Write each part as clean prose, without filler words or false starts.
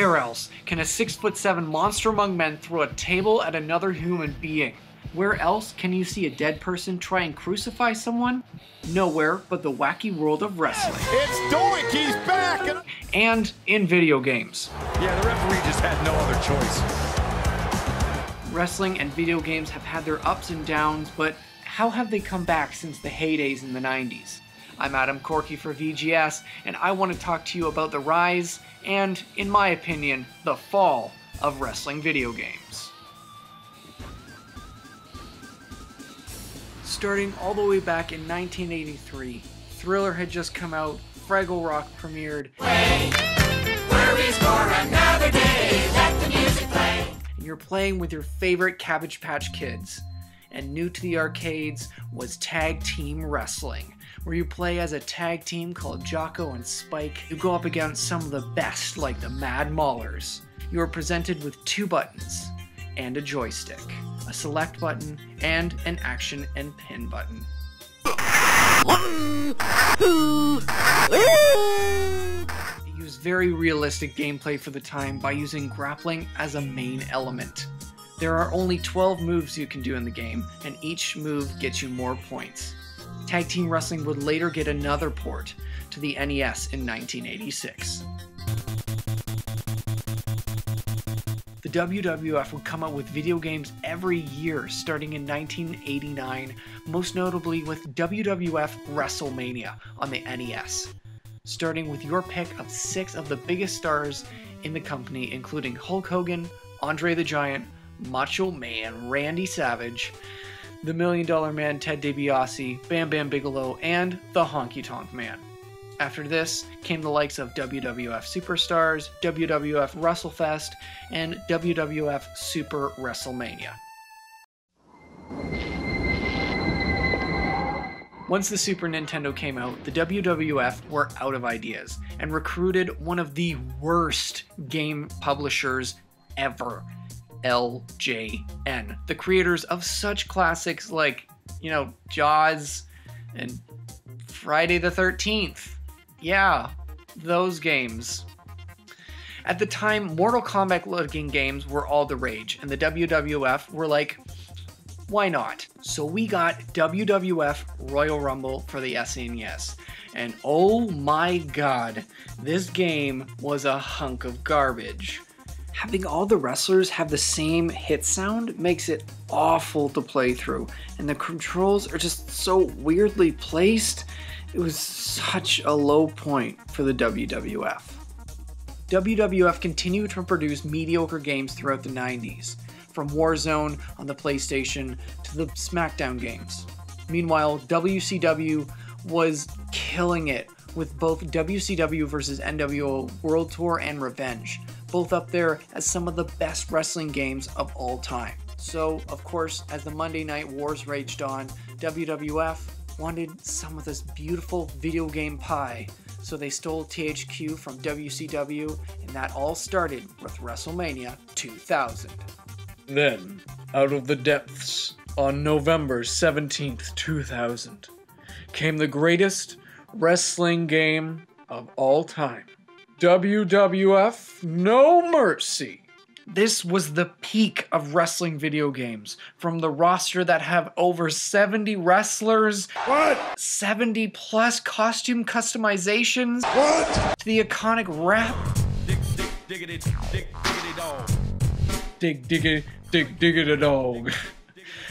Where else can a 6'7" monster among men throw a table at another human being? Where else can you see a dead person try and crucify someone? Nowhere but the wacky world of wrestling. It's Doink, he's back! And in video games. Yeah, the referee just had no other choice. Wrestling and video games have had their ups and downs, but how have they come back since the heydays in the 90s? I'm Adam Corky for VGS, and I want to talk to you about the rise and, in my opinion, the fall of wrestling video games. Starting all the way back in 1983, Thriller had just come out, Fraggle Rock premiered, where we score another day, let the music play. And you're playing with your favorite Cabbage Patch Kids. And new to the arcades was Tag Team Wrestling, where you play as a tag team called Jocko and Spike. You go up against some of the best, like the Mad Maulers. You are presented with 2 buttons and a joystick, a select button, and an action and pin button. It used very realistic gameplay for the time by using grappling as a main element. There are only 12 moves you can do in the game, and each move gets you more points. Tag Team Wrestling would later get another port to the NES in 1986. The WWF would come out with video games every year starting in 1989, most notably with WWF WrestleMania on the NES, starting with your pick of 6 of the biggest stars in the company, including Hulk Hogan, Andre the Giant, Macho Man Randy Savage, the $1 Million Man Ted DiBiase, Bam Bam Bigelow, and the Honky Tonk Man. After this came the likes of WWF Superstars, WWF WrestleFest, and WWF Super WrestleMania. Once the Super Nintendo came out, the WWF were out of ideas and recruited one of the worst game publishers ever, LJN, the creators of such classics like, Jaws and Friday the 13th. Yeah, those games. At the time, Mortal Kombat looking games were all the rage, and the WWF were like, why not? So we got WWF Royal Rumble for the SNES. And oh my god, this game was a hunk of garbage. Having all the wrestlers have the same hit sound makes it awful to play through, and the controls are just so weirdly placed. It was such a low point for the WWF. WWF continued to produce mediocre games throughout the 90s, from Warzone on the PlayStation to the SmackDown games. Meanwhile, WCW was killing it with both WCW vs. NWO World Tour and Revenge, both up there as some of the best wrestling games of all time. So, of course, as the Monday Night Wars raged on, WWF wanted some of this beautiful video game pie, so they stole THQ from WCW, and that all started with WrestleMania 2000. Then, out of the depths, on November 17th, 2000, came the greatest wrestling game of all time. WWF No Mercy. This was the peak of wrestling video games. From the roster that have over 70 wrestlers, 70 plus costume customizations, to the iconic rap, diggity dog.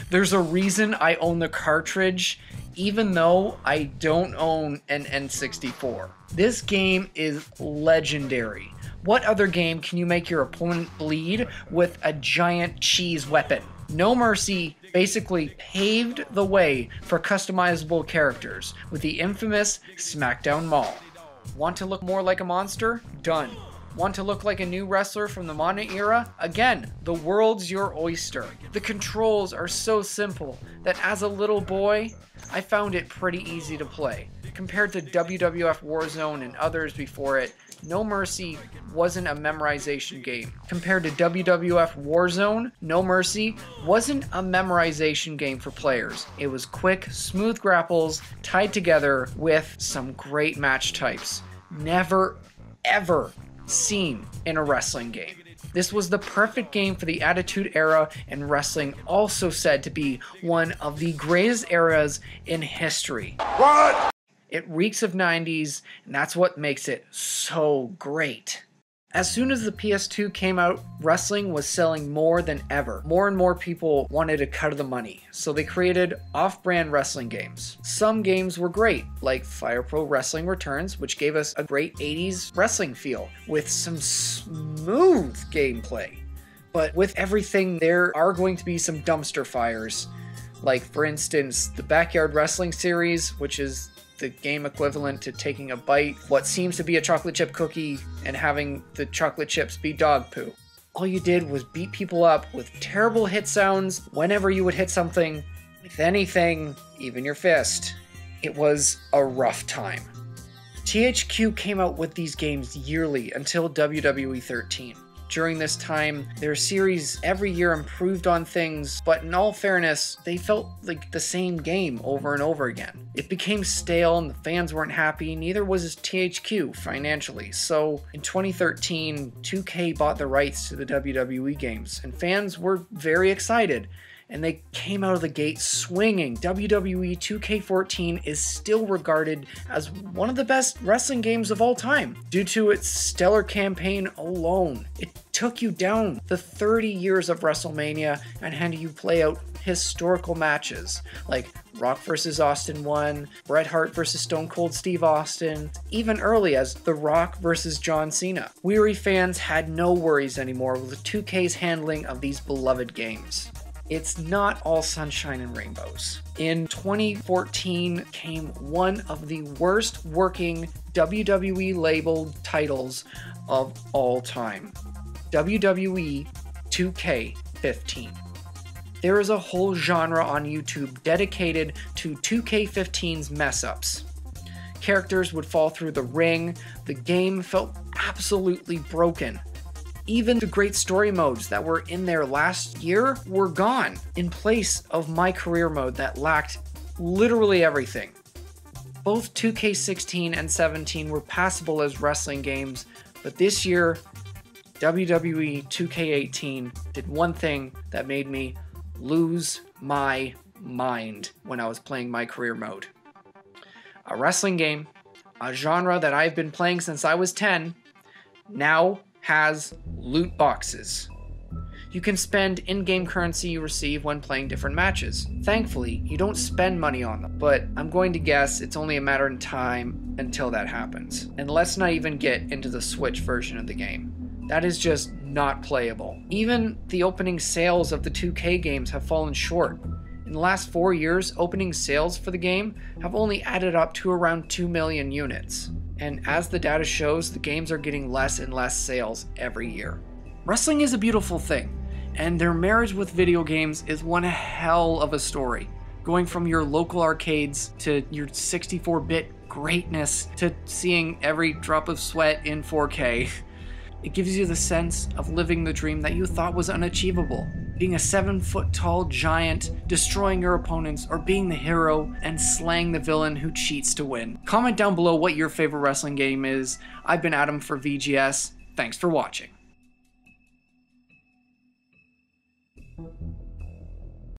There's a reason I own the cartridge, even though I don't own an N64. This game is legendary. What other game can you make your opponent bleed with a giant cheese weapon? No Mercy basically paved the way for customizable characters with the infamous SmackDown Mall. Want to look more like a monster? Done. Want to look like a new wrestler from the modern era? Again, the world's your oyster. The controls are so simple that as a little boy, I found it pretty easy to play. Compared to WWF Warzone and others before it, No Mercy wasn't a memorization game. Compared to WWF Warzone, No Mercy wasn't a memorization game for players. It was quick, smooth grapples tied together with some great match types. Never, ever seen in a wrestling game. This was the perfect game for the Attitude Era, and wrestling also said to be one of the greatest eras in history. What? It reeks of 90s, and that's what makes it so great. As soon as the PS2 came out, wrestling was selling more than ever. More and more people wanted a cut of the money, so they created off-brand wrestling games. Some games were great, like Fire Pro Wrestling Returns, which gave us a great 80s wrestling feel, with some smooth gameplay. But with everything, there are going to be some dumpster fires. Like, for instance, the Backyard Wrestling series, which is the game equivalent to taking a bite what seems to be a chocolate chip cookie and having the chocolate chips be dog poo. All you did was beat people up with terrible hit sounds whenever you would hit something, with anything, even your fist. It was a rough time. THQ came out with these games yearly until WWE 13. During this time, their series every year improved on things, but in all fairness, they felt like the same game over and over again. It became stale and the fans weren't happy, neither was THQ financially. So in 2013, 2K bought the rights to the WWE games, and fans were very excited. And they came out of the gate swinging. WWE 2K14 is still regarded as one of the best wrestling games of all time due to its stellar campaign alone. It took you down the 30 years of WrestleMania and had you play out historical matches like Rock vs. Austin 1, Bret Hart vs. Stone Cold Steve Austin, even early as The Rock vs. John Cena. Weary fans had no worries anymore with 2K's handling of these beloved games. It's not all sunshine and rainbows. In 2014 came one of the worst working WWE labeled titles of all time, WWE 2K15. There is a whole genre on YouTube dedicated to 2K15's mess-ups. Characters would fall through the ring, the game felt absolutely broken. Even the great story modes that were in there last year were gone, in place of My Career mode that lacked literally everything. Both 2K16 and 17 were passable as wrestling games, but this year, WWE 2K18 did one thing that made me lose my mind when I was playing My Career mode. A wrestling game, a genre that I've been playing since I was 10, now has loot boxes. You can spend in-game currency you receive when playing different matches. Thankfully, you don't spend money on them, but I'm going to guess it's only a matter of time until that happens. And let's not even get into the Switch version of the game. That is just not playable. Even the opening sales of the 2K games have fallen short. In the last 4 years, opening sales for the game have only added up to around 2 million units. And as the data shows, the games are getting less and less sales every year. Wrestling is a beautiful thing, and their marriage with video games is one hell of a story. Going from your local arcades to your 64-bit greatness to seeing every drop of sweat in 4K. It gives you the sense of living the dream that you thought was unachievable. Being a 7-foot-tall giant, destroying your opponents, or being the hero and slaying the villain who cheats to win. Comment down below what your favorite wrestling game is. I've been Adam for VGS. Thanks for watching.